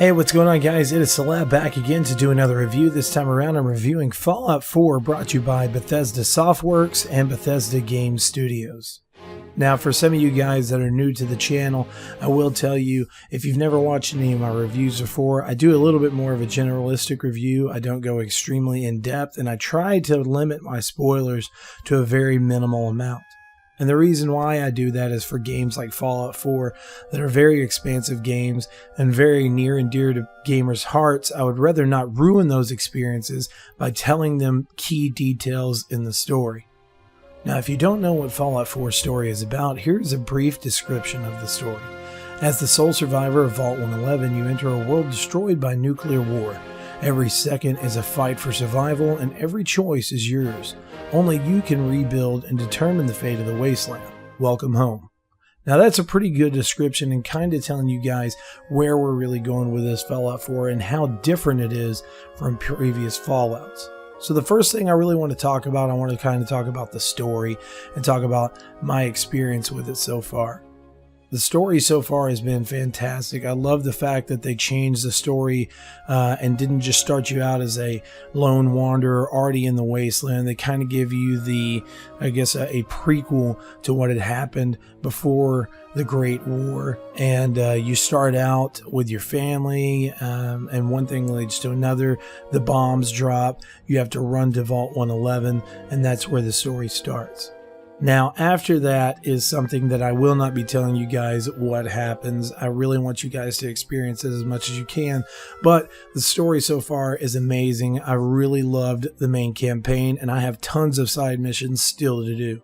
Hey, what's going on, guys? It is Celeb back again to do another review. This time around, I'm reviewing Fallout 4, brought to you by Bethesda Softworks and Bethesda Game Studios. Now, for some of you guys that are new to the channel, I will tell you, if you've never watched any of my reviews before, I do a little bit more of a generalistic review. I don't go extremely in-depth, and I try to limit my spoilers to a very minimal amount. And the reason why I do that is for games like Fallout 4 that are very expansive games and very near and dear to gamers' hearts. I would rather not ruin those experiences by telling them key details in the story. Now, if you don't know what Fallout 4's story is about, here's a brief description of the story. As the sole survivor of Vault 111, you enter a world destroyed by nuclear war. Every second is a fight for survival, and every choice is yours. Only you can rebuild and determine the fate of the Wasteland. Welcome home. Now, that's a pretty good description and kind of telling you guys where we're really going with this Fallout 4 and how different it is from previous Fallouts. So the first thing I really want to talk about, I want to kind of talk about the story and talk about my experience with it so far. The story so far has been fantastic. I love the fact that they changed the story and didn't just start you out as a lone wanderer already in the Wasteland. They kind of give you the, I guess, a prequel to what had happened before the Great War. And you start out with your family, and one thing leads to another. The bombs drop. You have to run to Vault 111, and that's where the story starts. Now, after that is something that I will not be telling you guys what happens. I really want you guys to experience it as much as you can. But the story so far is amazing. I really loved the main campaign, and I have tons of side missions still to do.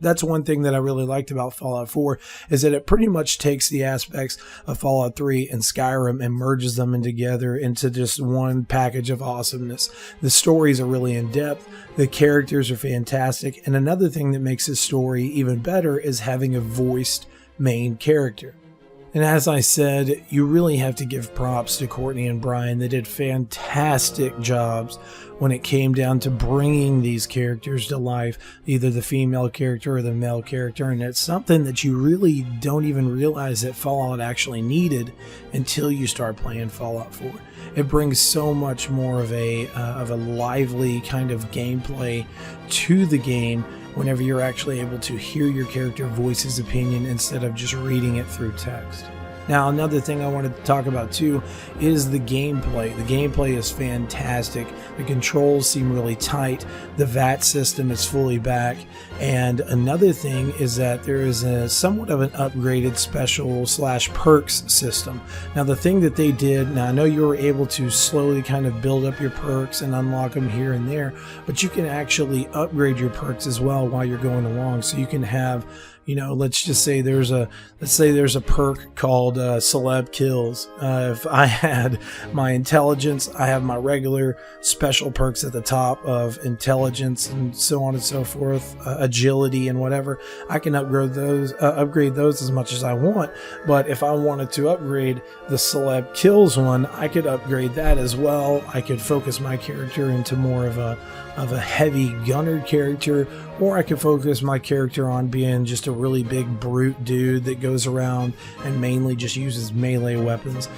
That's one thing that I really liked about Fallout 4 is that it pretty much takes the aspects of Fallout 3 and Skyrim and merges them together into just one package of awesomeness. The stories are really in-depth, the characters are fantastic, and another thing that makes this story even better is having a voiced main character. And as I said, you really have to give props to Courtney and Brian. They did fantastic jobs when it came down to bringing these characters to life, either the female character or the male character. And it's something that you really don't even realize that Fallout actually needed until you start playing Fallout 4. It brings so much more of a lively kind of gameplay to the game whenever you're actually able to hear your character voice his opinion instead of just reading it through text. Now, another thing I wanted to talk about too is the gameplay. The gameplay is fantastic. The controls seem really tight. The VAT system is fully back. And another thing is that there is a somewhat of an upgraded special / perks system. Now, the thing that they did, now I know you were able to slowly kind of build up your perks and unlock them here and there, but you can actually upgrade your perks as well while you're going along. So you can have, you know, let's say there's a perk called Celeb Kills. If I had my intelligence, I have my regular special perks at the top of intelligence and so on and so forth, agility and whatever. I can upgrade those as much as I want. But if I wanted to upgrade the Celeb Kills one, I could upgrade that as well. I could focus my character into more of a heavy gunner character, or I could focus my character on being just a really big brute dude that goes around and mainly just uses melee weapons.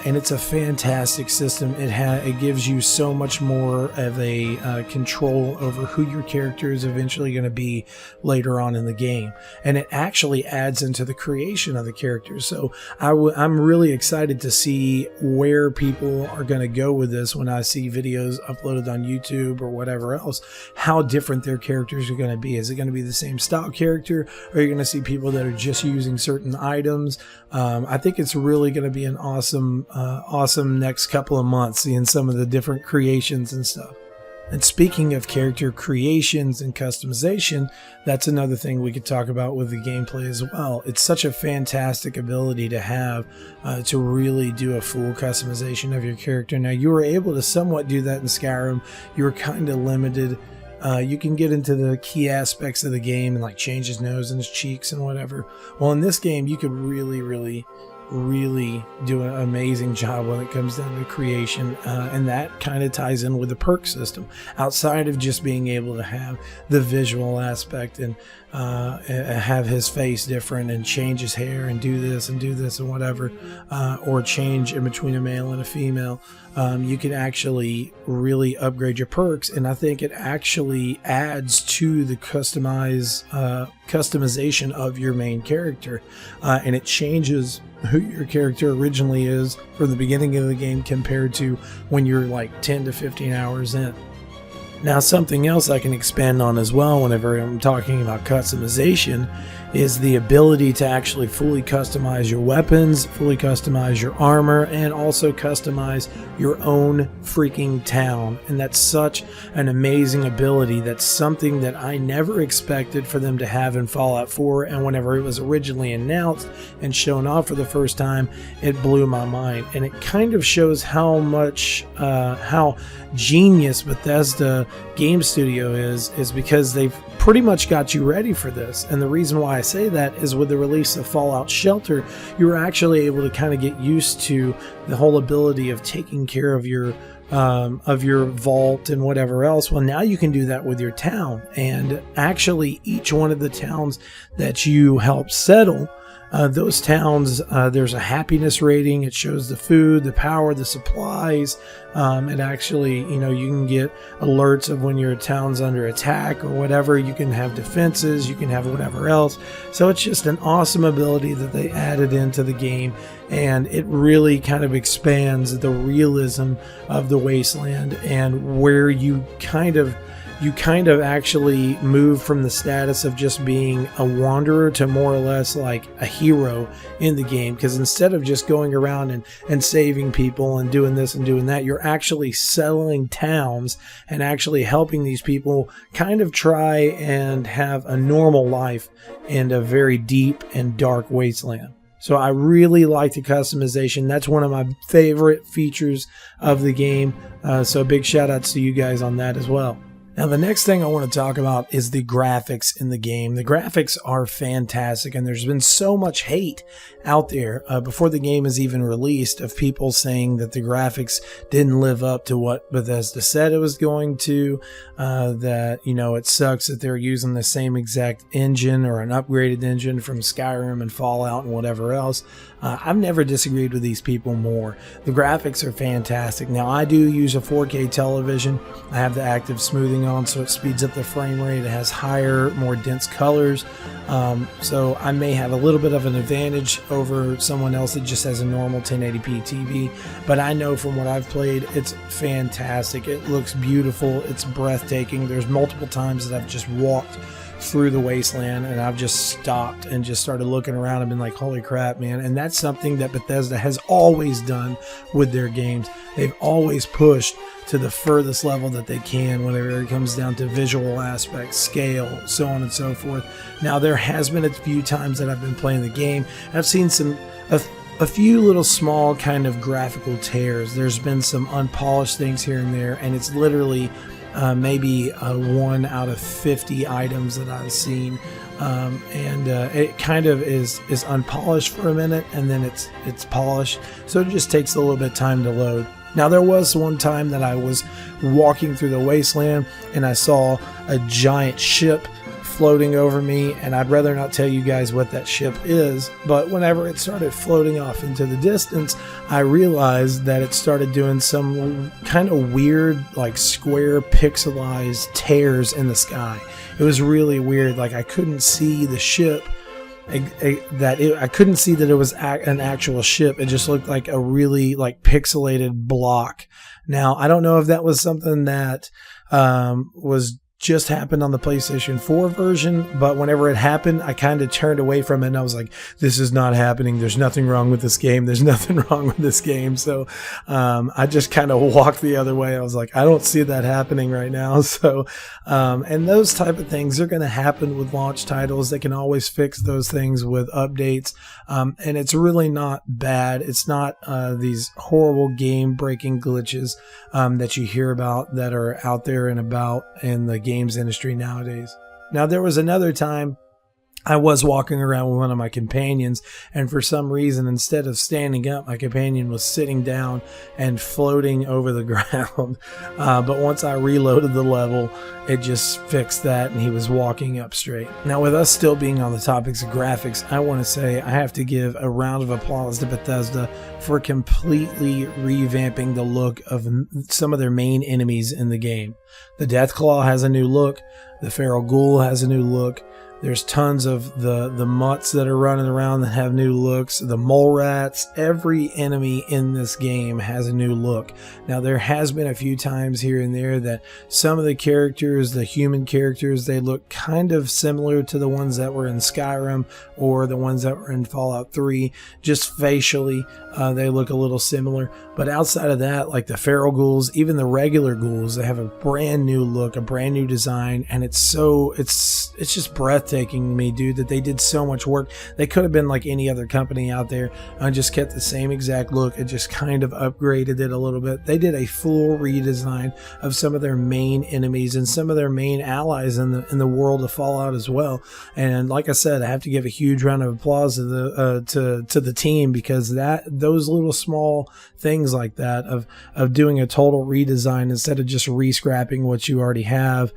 And it's a fantastic system. It gives you so much more of a control over who your character is eventually going to be later on in the game. And it actually adds into the creation of the characters. So I'm really excited to see where people are going to go with this when I see videos uploaded on YouTube or whatever else, how different their characters are going to be. Is it going to be the same style character? Or are you going to see people that are just using certain items? I think it's really going to be an awesome next couple of months, seeing some of the different creations and stuff. And speaking of character creations and customization, that's another thing we could talk about with the gameplay as well. It's such a fantastic ability to have to really do a full customization of your character. Now, you were able to somewhat do that in Skyrim. You were kind of limited. You can get into the key aspects of the game and like change his nose and his cheeks and whatever. Well, in this game, you could really do an amazing job when it comes down to creation, and that kind of ties in with the perk system outside of just being able to have the visual aspect and have his face different and change his hair and do this and whatever, or change in between a male and a female. You can actually really upgrade your perks, and I think it actually adds to the customization of your main character, and it changes who your character originally is from the beginning of the game compared to when you're like 10 to 15 hours in. Now, something else I can expand on as well whenever I'm talking about customization is the ability to actually fully customize your weapons, fully customize your armor, and also customize your own freaking town. And that's such an amazing ability. That's something that I never expected for them to have in Fallout 4, and whenever it was originally announced and shown off for the first time, it blew my mind. And it kind of shows how much, how genius Bethesda Game Studio is because they've pretty much got you ready for this. And the reason why I say that is with the release of Fallout Shelter, you were actually able to kind of get used to the whole ability of taking care of your vault and whatever else. Well, now you can do that with your town, and actually each one of the towns that you help settle, those towns, there's a happiness rating. It shows the food, the power, the supplies. It actually, you can get alerts of when your town's under attack or whatever. You can have defenses, you can have whatever else. So it's just an awesome ability that they added into the game, and it really kind of expands the realism of the Wasteland, and where you kind of actually move from the status of just being a wanderer to more or less like a hero in the game. Because instead of just going around and saving people and doing this and doing that, you're actually settling towns and actually helping these people kind of try and have a normal life in a very deep and dark wasteland. So I really like the customization. That's one of my favorite features of the game. So big shout outs to you guys on that as well. Now, the next thing I want to talk about is the graphics in the game. The graphics are fantastic, and there's been so much hate out there before the game is even released of people saying that the graphics didn't live up to what Bethesda said it was going to, that, it sucks that they're using the same exact engine or an upgraded engine from Skyrim and Fallout and whatever else. I've never disagreed with these people more. The graphics are fantastic. Now, I do use a 4K television. I have the active smoothing on, so it speeds up the frame rate. It has higher, more dense colors. So I may have a little bit of an advantage over someone else that just has a normal 1080p TV. But I know from what I've played, it's fantastic. It looks beautiful. It's breathtaking. There's multiple times that I've just walked through the wasteland and I've just stopped and just started looking around and been like, holy crap, man. And that's something that Bethesda has always done with their games. They've always pushed to the furthest level that they can whenever it comes down to visual aspects, scale, so on and so forth. Now, there has been a few times that I've been playing the game, and I've seen a few little small kind of graphical tears. There's been some unpolished things here and there, and it's literally maybe 1 out of 50 items that I've seen, and it kind of is unpolished for a minute, and then it's polished, so it just takes a little bit of time to load. Now, there was one time that I was walking through the wasteland and I saw a giant ship floating over me, and I'd rather not tell you guys what that ship is, but whenever it started floating off into the distance, I realized that it started doing some kind of weird, like square pixelized tears in the sky. It was really weird. Like, I couldn't see the ship, I couldn't see that it was an actual ship. It just looked like a really like pixelated block. Now, I don't know if that was something that was just happened on the PlayStation 4 version, but whenever it happened, I kind of turned away from it and I was like, this is not happening. There's nothing wrong with this game. There's nothing wrong with this game. So I just kind of walked the other way. I was like, I don't see that happening right now. So and those type of things are going to happen with launch titles. They can always fix those things with updates, and it's really not bad. It's not these horrible game breaking glitches that you hear about that are out there and about in the games industry nowadays. Now, there was another time I was walking around with one of my companions, and for some reason, instead of standing up, my companion was sitting down and floating over the ground. But once I reloaded the level, it just fixed that, and he was walking up straight. Now, with us still being on the topics of graphics, I want to say I have to give a round of applause to Bethesda for completely revamping the look of some of their main enemies in the game. The Deathclaw has a new look. The Feral Ghoul has a new look. There's tons of the mutts that are running around that have new looks. The mole rats, every enemy in this game has a new look. Now, there has been a few times here and there that some of the characters, the human characters, they look kind of similar to the ones that were in Skyrim or the ones that were in Fallout 3. Just facially, they look a little similar. But outside of that, like the feral ghouls, even the regular ghouls, they have a brand new look, a brand new design, and it's just breathtaking to me, dude, that they did so much work. They could have been like any other company out there and just kept the same exact look and just kind of upgraded it a little bit. They did a full redesign of some of their main enemies and some of their main allies in the world of Fallout as well. And like I said, I have to give a huge round of applause to the team, because those little small things like that of doing a total redesign instead of just re-scrapping what you already have,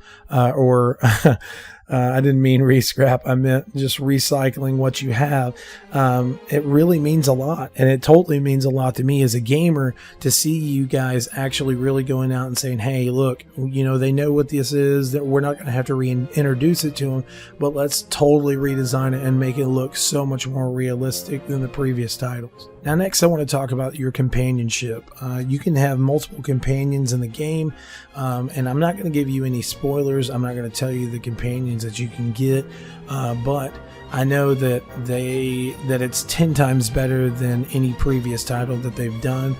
I didn't mean re-scrap. I meant just recycling what you have. It really means a lot. And it totally means a lot to me as a gamer to see you guys actually really going out and saying, hey, look, they know what this is, that we're not going to have to reintroduce it to them, but let's totally redesign it and make it look so much more realistic than the previous titles. Now, next I want to talk about your companionship. You can have multiple companions in the game, and I'm not going to give you any spoilers. I'm not going to tell you the companions that you can get, but I know that it's 10 times better than any previous title that they've done.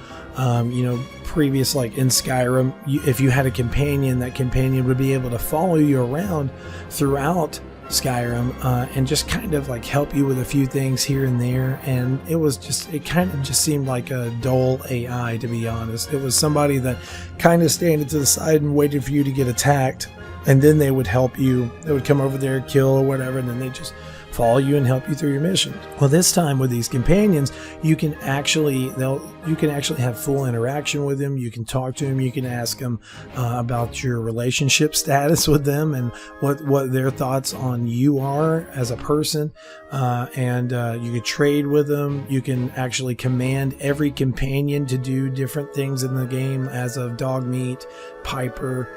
Previous, like in Skyrim, if you had a companion, that companion would be able to follow you around throughout Skyrim and just kind of like help you with a few things here and there. And it kind of just seemed like a dull AI, to be honest. It was somebody that kind of standing to the side and waited for you to get attacked, and then they would help you. They would come over there, kill or whatever, and then they just follow you and help you through your mission. Well, this time with these companions, you can actually have full interaction with them. You can talk to them. You can ask them about your relationship status with them and what their thoughts on you are as a person. And you can trade with them. You can actually command every companion to do different things in the game, as of Dogmeat, Piper,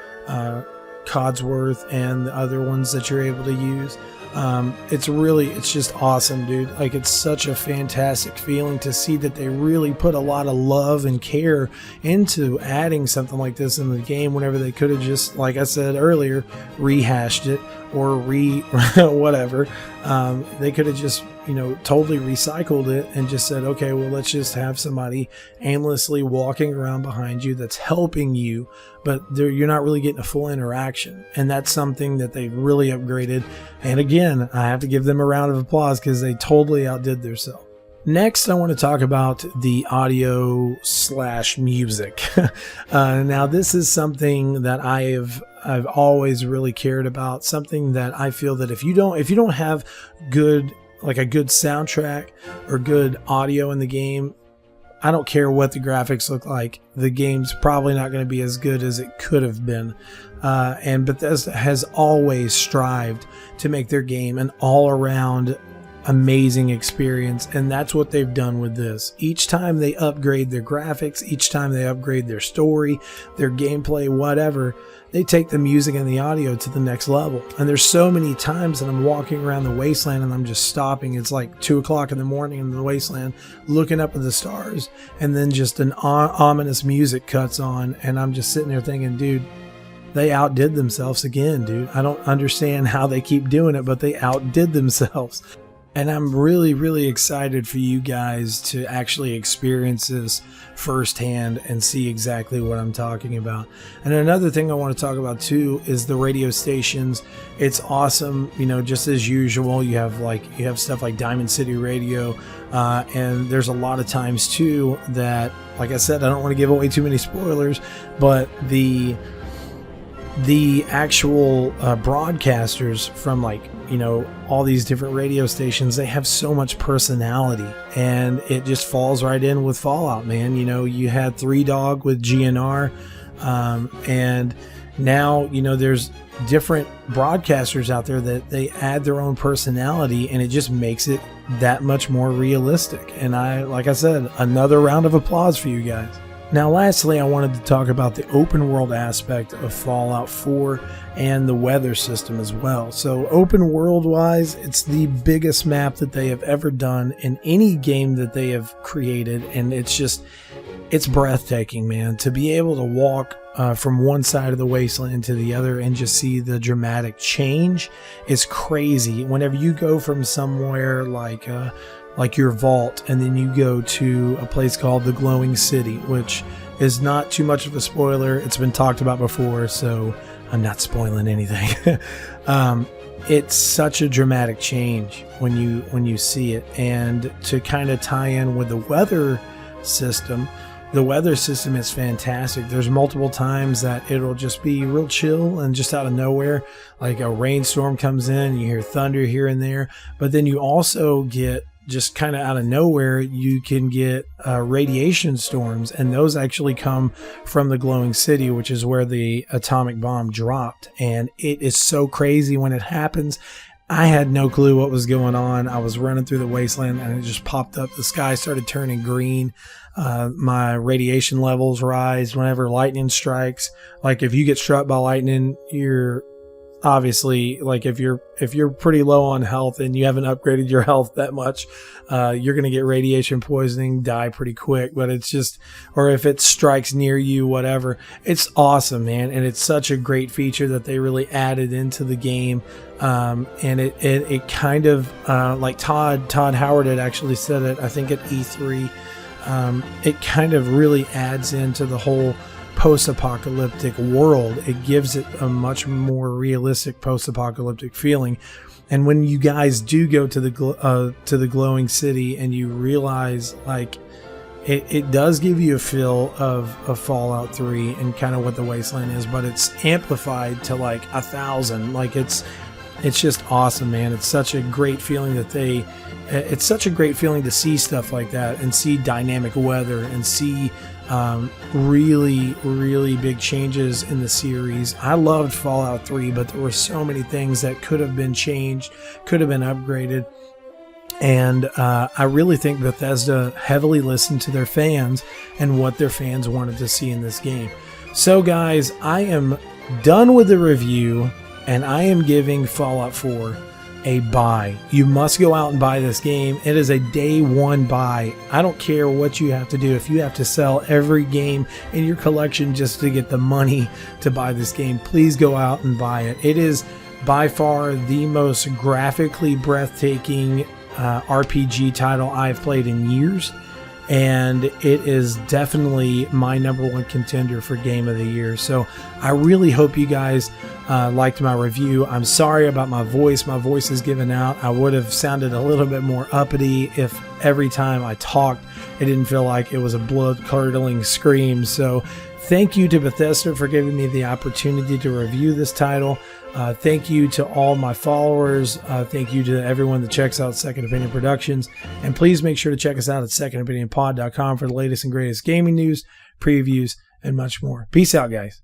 Codsworth, and the other ones that you're able to use. It's just awesome, dude. Like, it's such a fantastic feeling to see that they really put a lot of love and care into adding something like this in the game, whenever they could have just, like I said earlier, rehashed it or whatever. They could have just, totally recycled it and just said, okay, well, let's just have somebody aimlessly walking around behind you that's helping you, but you're not really getting a full interaction. And that's something that they've really upgraded. And again, I have to give them a round of applause because they totally outdid themselves. Next, I want to talk about the audio/music. Now, this is something that I've always really cared about. Something that I feel that if you don't have a good soundtrack or good audio in the game, I don't care what the graphics look like, the game's probably not going to be as good as it could have been. And Bethesda has always strived to make their game an all-around amazing experience, and that's what they've done with this. Each time they upgrade their graphics, each time they upgrade their story, their gameplay, whatever, they take the music and the audio to the next level. And there's so many times that I'm walking around the Wasteland and I'm just stopping. It's like 2 o'clock in the morning in the Wasteland, looking up at the stars, and then just an ominous music cuts on, and I'm just sitting there thinking, dude, they outdid themselves again, dude. I don't understand how they keep doing it, but they outdid themselves. And I'm really, really excited for you guys to actually experience this firsthand and see exactly what I'm talking about. And another thing I want to talk about too is the radio stations. It's awesome, just as usual. You have stuff like Diamond City Radio, and there's a lot of times too that, like I said, I don't want to give away too many spoilers, but the the actual broadcasters from, like, you know, all these different radio stations, they have so much personality, and it just falls right in with Fallout, man. You know, you had Three Dog with GNR, and now, you know, there's different broadcasters out there that they add their own personality, and it just makes it that much more realistic. And like I said, another round of applause for you guys. Now, lastly, I wanted to talk about the open world aspect of Fallout 4 and the weather system as well. So open world wise, it's the biggest map that they have ever done in any game that they have created. And it's breathtaking, man, to be able to walk from one side of the wasteland to the other and just see the dramatic change is crazy. Whenever you go from somewhere like your vault, and then you go to a place called the Glowing City, which is not too much of a spoiler. It's been talked about before, so I'm not spoiling anything. It's such a dramatic change when you see it. And to kind of tie in with the weather system, the weather system is fantastic. There's multiple times that it'll just be real chill, and just out of nowhere, like a rainstorm comes in, you hear thunder here and there, but then you also get, just kind of out of nowhere, you can get radiation storms, and those actually come from the Glowing City, which is where the atomic bomb dropped. And it is so crazy when it happens. I had no clue what was going on. I was running through the wasteland, and it just popped up. The sky started turning green. My radiation levels rise whenever lightning strikes. Like, if you get struck by lightning, you're obviously, like, if you're pretty low on health and you haven't upgraded your health that much, you're going to get radiation poisoning, die pretty quick. But it's just, or if it strikes near you, whatever, it's awesome, man. And it's such a great feature that they really added into the game. And it kind of, like Todd Howard had actually said it, I think at E3, it kind of really adds into the whole post-apocalyptic world. It gives it a much more realistic post-apocalyptic feeling. And when you guys do go to the Glowing City, and you realize, like, it does give you a feel of Fallout 3 and kind of what the Wasteland is, but it's amplified to like 1,000. Like, it's just awesome, man. It's such a great feeling it's such a great feeling to see stuff like that, and see dynamic weather, and see really, really big changes in the series. I loved Fallout 3, but there were so many things that could have been changed, could have been upgraded. And I really think Bethesda heavily listened to their fans and what their fans wanted to see in this game. So guys, I am done with the review, and I am giving Fallout 4 a buy. You must go out and buy this game. It is a day one buy. I don't care what you have to do. If you have to sell every game in your collection just to get the money to buy this game, please go out and buy it. It is by far the most graphically breathtaking RPG title I've played in years, and it is definitely my #1 contender for Game of the Year. So I really hope you guys liked my review. I'm sorry about my voice. My voice is giving out. I would have sounded a little bit more uppity if every time I talked it didn't feel like it was a blood-curdling scream. So thank you to Bethesda for giving me the opportunity to review this title. Thank you to all my followers. Thank you to everyone that checks out Second Opinion Productions. And please make sure to check us out at secondopinionpod.com for the latest and greatest gaming news, previews, and much more. Peace out, guys.